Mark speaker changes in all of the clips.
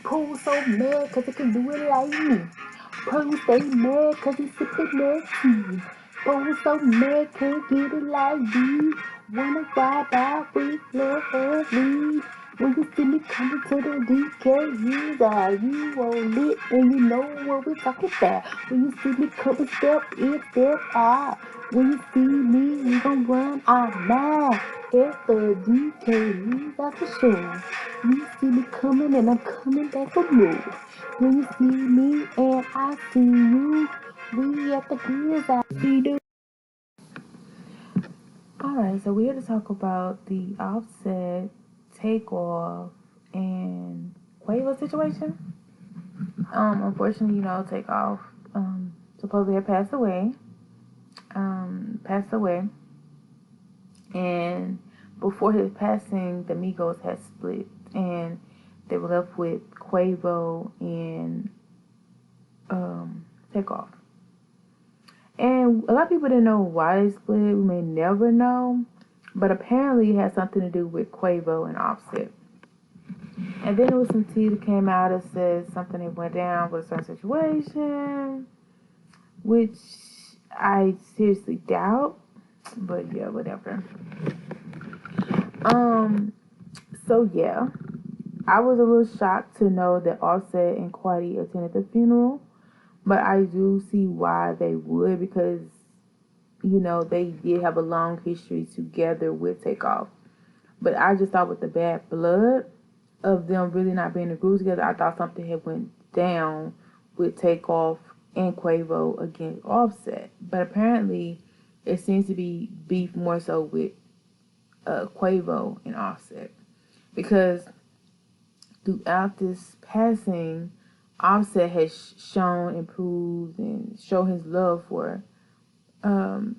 Speaker 1: Pooh so mad cause he can do it like me. Pooh stay mad cause he sippin' that tea. Pooh so mad can't get it like me. Wanna ride out with lovely. When you see me coming to the DKHizouse, you all lit and you know what we're talking about. When you see me coming, step in, step out. When you see me, we gon' run our mile. It's the DKHizouse for sure. You see me coming and I'm coming back for more. When you see me and I see you, we at the gears out. We do. Alright, so we're here to talk about the Offset, Takeoff, and Quavo situation. Unfortunately, Takeoff supposedly had passed away. Passed away, and before his passing, the Migos had split, and they were left with Quavo and Takeoff. And a lot of people didn't know why they split. We may never know, but apparently it had something to do with Quavo and Offset. And then there was some tea that came out that says something that went down with a certain situation, which I seriously doubt. But yeah, whatever. So yeah, I was a little shocked to know that Offset and Quadi attended the funeral, but I do see why they would, because they did have a long history together with Takeoff. But I just thought with the bad blood of them really not being in a group together, I thought something had went down with Takeoff and Quavo against Offset. But apparently, it seems to be beef more so with Quavo and Offset, because throughout this passing, Offset has shown, improved, and shown his love for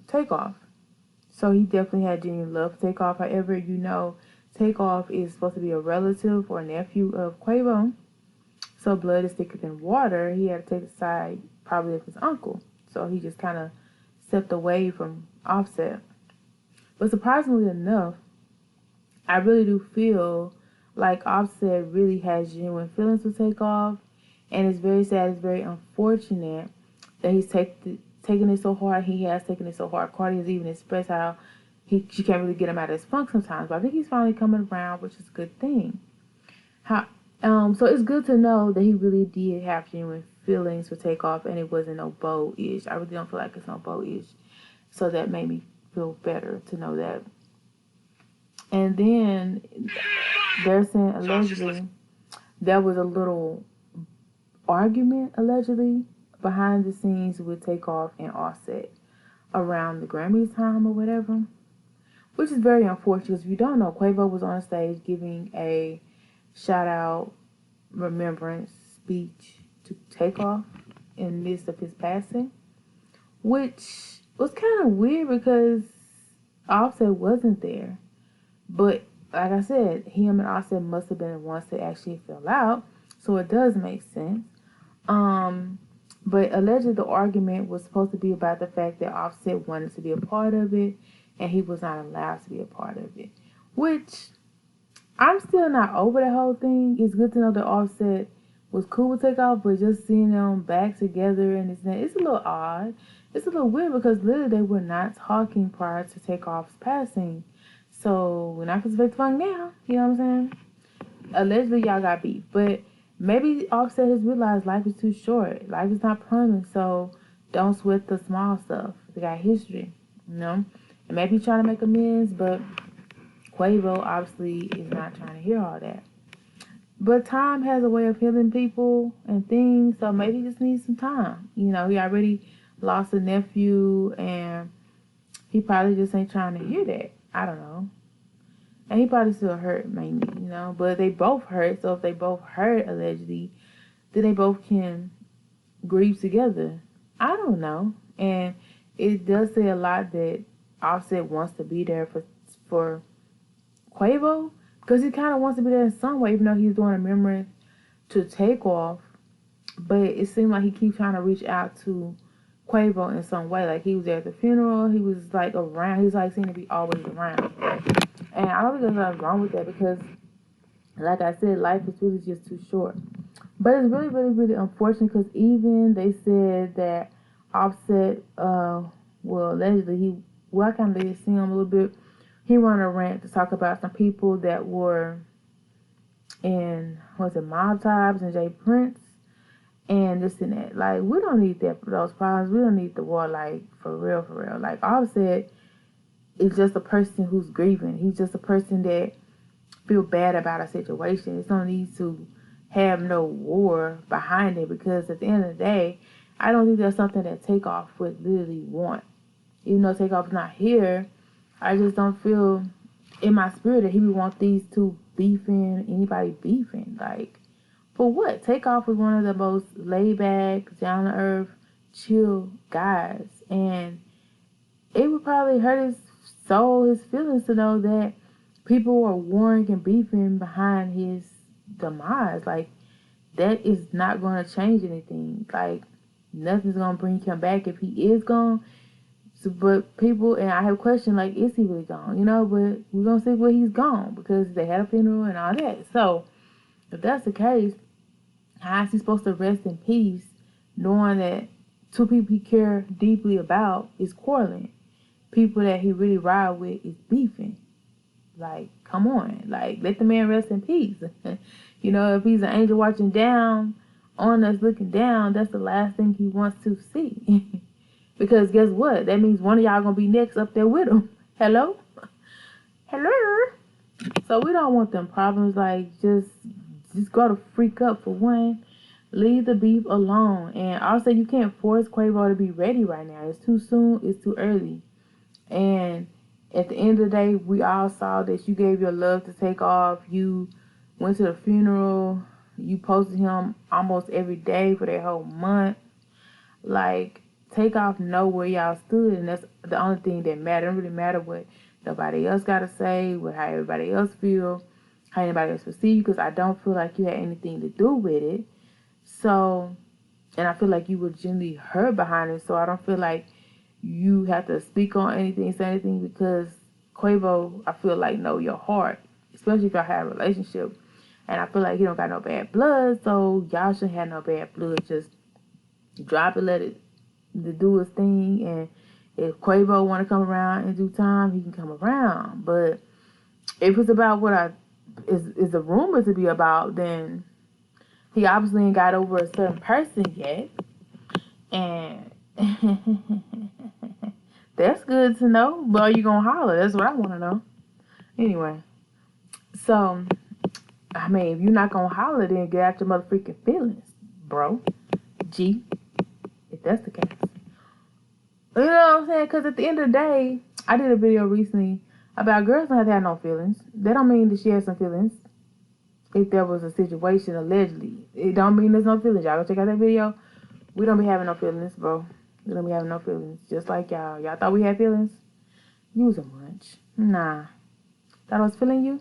Speaker 1: Takeoff. So he definitely had genuine love for Takeoff. However, Takeoff is supposed to be a relative or nephew of Quavo. So blood is thicker than water. He had to take the side probably of his uncle. So he just kind of stepped away from Offset. But surprisingly enough, I really do feel like Offset really has genuine feelings for Takeoff. And it's very sad, it's very unfortunate that he's taking it so hard. He has taken it so hard. Cardi has even expressed how she can't really get him out of his funk sometimes. But I think he's finally coming around, which is a good thing. So it's good to know that he really did have genuine feelings for Takeoff, and it wasn't no bow-ish. I really don't feel like it's no bow-ish. So that made me feel better to know that. And then they're saying allegedly there was a little argument, allegedly, behind the scenes with Takeoff and Offset around the Grammys time or whatever, which is very unfortunate, because if you don't know, Quavo was on stage giving a shout out remembrance speech to Takeoff in the midst of his passing, which was kind of weird because Offset wasn't there. But like I said, him and Offset must have been the ones that actually fell out, so it does make sense. But allegedly the argument was supposed to be about the fact that Offset wanted to be a part of it and he was not allowed to be a part of it, which I'm still not over that whole thing. It's good to know that Offset was cool with Takeoff, but just seeing them back together and it's a little odd. It's a little weird because literally they were not talking prior to Takeoff's passing. So we're not supposed to fake the funk now. You know what I'm saying? Allegedly y'all got beef, but maybe Offset has realized life is too short. Life is not permanent, so don't sweat the small stuff. They got history, And maybe he's trying to make amends, but Quavo obviously is not trying to hear all that. But time has a way of healing people and things, so maybe he just needs some time. He already lost a nephew, and he probably just ain't trying to hear that. I don't know. And he probably still hurt, mainly, But they both hurt, so if they both hurt, allegedly, then they both can grieve together. I don't know. And it does say a lot that Offset wants to be there for Quavo, because he kind of wants to be there in some way, even though he's doing a memory to Takeoff. But it seemed like he keeps trying to reach out to Quavo in some way. Like, he was there at the funeral, he was like around, he was like seemed to be always around. And I don't think there's nothing wrong with that, because like I said, life is really just too short. But it's really, really, really unfortunate because even they said that Offset, well, allegedly well, I kind of did see him a little bit. He went on a rant to talk about some people that were in, Mob Ties and Jay Prince and this and that. Like, we don't need those problems. We don't need the war, like, for real, for real. Like, Offset is just a person who's grieving. He's just a person that feel bad about a situation. It's no need to have no war behind it because at the end of the day, I don't think that's something that Takeoff would literally want. Even though Takeoff's not here, I just don't feel in my spirit that he would want these two beefing, anybody beefing. Like, for what? Takeoff was one of the most laid back, down to earth, chill guys. And it would probably hurt his soul, his feelings to know that people are warring and beefing behind his demise. Like, that is not going to change anything. Like, nothing's going to bring him back if he is gone. So, but people, and I have questioned, like, is he really gone? You know, but we're going to see where he's gone because they had a funeral and all that. So, if that's the case, how is he supposed to rest in peace knowing that two people he care deeply about is quarreling? People that he really ride with is beefing. Like, come on. Like, let the man rest in peace. You know, if he's an angel watching down on us looking down, that's the last thing he wants to see. Because guess what? That means one of y'all gonna be next up there with him. Hello? Hello? So we don't want them problems. Like, just go to freak up for one. Leave the beef alone. And also, you can't force Quavo to be ready right now. It's too soon. It's too early. And at the end of the day, we all saw that you gave your love to Takeoff. You went to the funeral. You posted him almost every day for that whole month. Like, Takeoff know where y'all stood, and that's the only thing that matters. It don't really matter what nobody else got to say, what how everybody else feel, how anybody else perceive you, because I don't feel like you had anything to do with it. So, and I feel like you were genuinely hurt behind it, so I don't feel like you have to speak on anything, say anything, because Quavo, I feel like, know your heart, especially if y'all have a relationship. And I feel like he don't got no bad blood, so y'all shouldn't have no bad blood. Just drop it, let it do his thing, and if Quavo want to come around in due time, he can come around. But if it's about what is the rumor to be about, then he obviously ain't got over a certain person yet, and that's good to know. But are you gonna holler? That's what I want to know. Anyway, so I mean, if you're not gonna holler, then get out your motherfucking feelings, bro. G, if that's the case. You know what I'm saying? Because at the end of the day, I did a video recently about girls don't have to have no feelings. That don't mean that she has some feelings. If there was a situation, allegedly. It don't mean there's no feelings. Y'all go check out that video. We don't be having no feelings, bro. We don't be having no feelings. Just like y'all. Y'all thought we had feelings? You was a munch. Nah. Thought I was feeling you?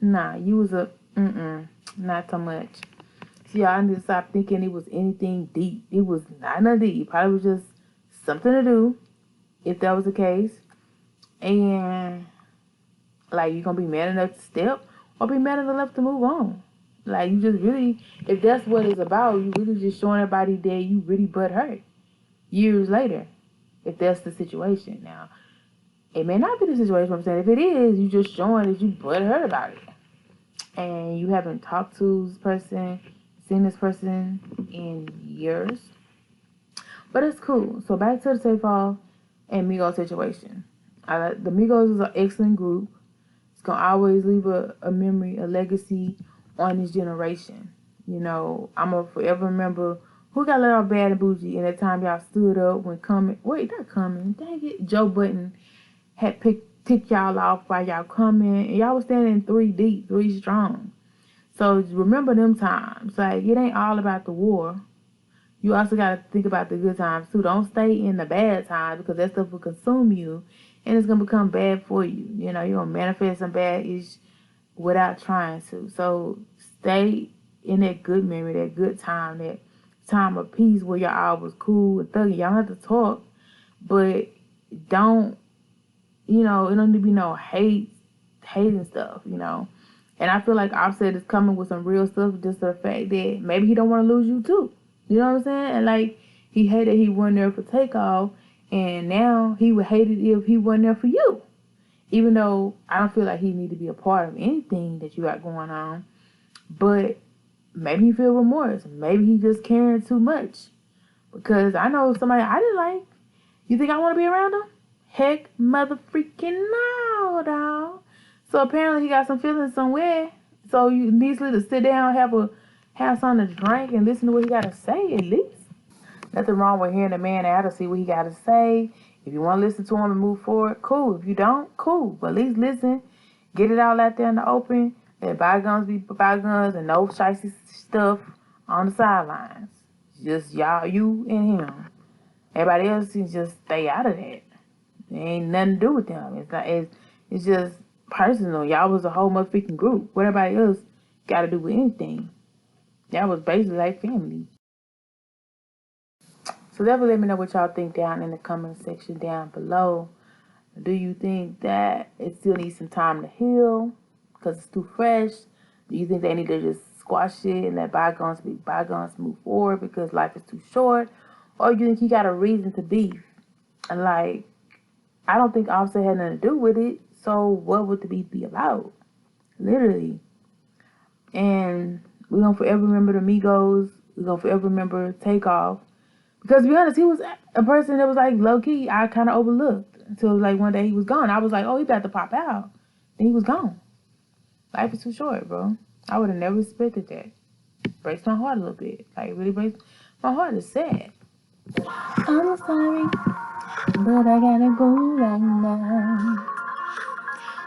Speaker 1: Nah. You was a, not so much. See, y'all need to stop thinking it was anything deep. It was not nothing deep. It probably was just something to do, if that was the case. And, like, you gonna be mad enough to step or be mad enough to move on. Like, you just really, if that's what it's about, you really just showing everybody that you really butt hurt years later, if that's the situation. Now, it may not be the situation, but I'm saying if it is, you just showing that you butt hurt about it. And you haven't talked to this person, seen this person in years. But it's cool. So back to the Takeoff and Migos situation. The Migos is an excellent group. It's going to always leave a memory, a legacy on this generation. You know, I'm going to forever remember who got let off Bad and Bougie, and that time y'all stood up when dang it, Joe Budden had picked y'all off while y'all coming, and y'all was standing 3 deep, 3 strong. So remember them times. Like, it ain't all about the war. You also got to think about the good times, too. Don't stay in the bad times, because that stuff will consume you, and it's going to become bad for you. You know, you're going to manifest some bad-ish without trying to. So stay in that good memory, that good time, that time of peace where y'all all was cool and thugging. Y'all have to talk, but don't, you know, it don't need to be no hate and stuff, you know. And I feel like Offset is coming with some real stuff, just the fact that maybe he don't want to lose you too. You know what I'm saying? And like, he hated he wasn't there for Takeoff, and now he would hate it if he wasn't there for you. Even though I don't feel like he need to be a part of anything that you got going on, but maybe he feel remorse. Maybe he just caring too much. Because I know somebody I didn't like. You think I want to be around him? Heck, mother freaking no, dog. So apparently he got some feelings somewhere. So you need to sit down, have something to drink, and listen to what he got to say at least. Nothing wrong with hearing the man out to see what he got to say. If you want to listen to him and move forward, cool. If you don't, cool. But at least listen. Get it all out there in the open. Let bygones be bygones and no shicey stuff on the sidelines. Just y'all, you and him. Everybody else can just stay out of that. It ain't nothing to do with them. It's just personal. Y'all was a whole motherfucking group. What everybody else got to do with anything? Y'all was basically like family. So definitely let me know what y'all think down in the comment section down below. Do you think that it still needs some time to heal because it's too fresh? Do you think they need to just squash it and let bygones be bygones, move forward because life is too short? Or you think he got a reason to beef? And like, I don't think Offset had nothing to do with it. So what would the beef be about? Literally. And we're going to forever remember the Migos. We're going to forever remember Takeoff. Because to be honest, he was a person that was like low-key, I kind of overlooked. Until like one day he was gone. I was like, oh, he about to pop out. And he was gone. Life is too short, bro. I would have never expected that. Breaks my heart a little bit. Like, really breaks my heart. Is sad. I'm sorry, but I gotta go right now.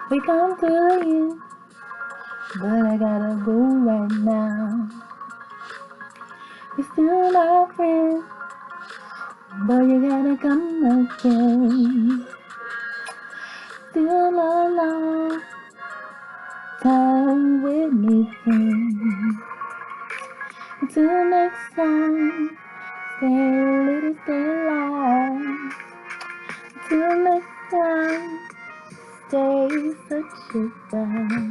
Speaker 1: We come to you, but I gotta go right now. You're still my friend, but you gotta come again. Still a long time with me, friend. Until next time, stay a little, stay alive. Until next time, stay such a guy.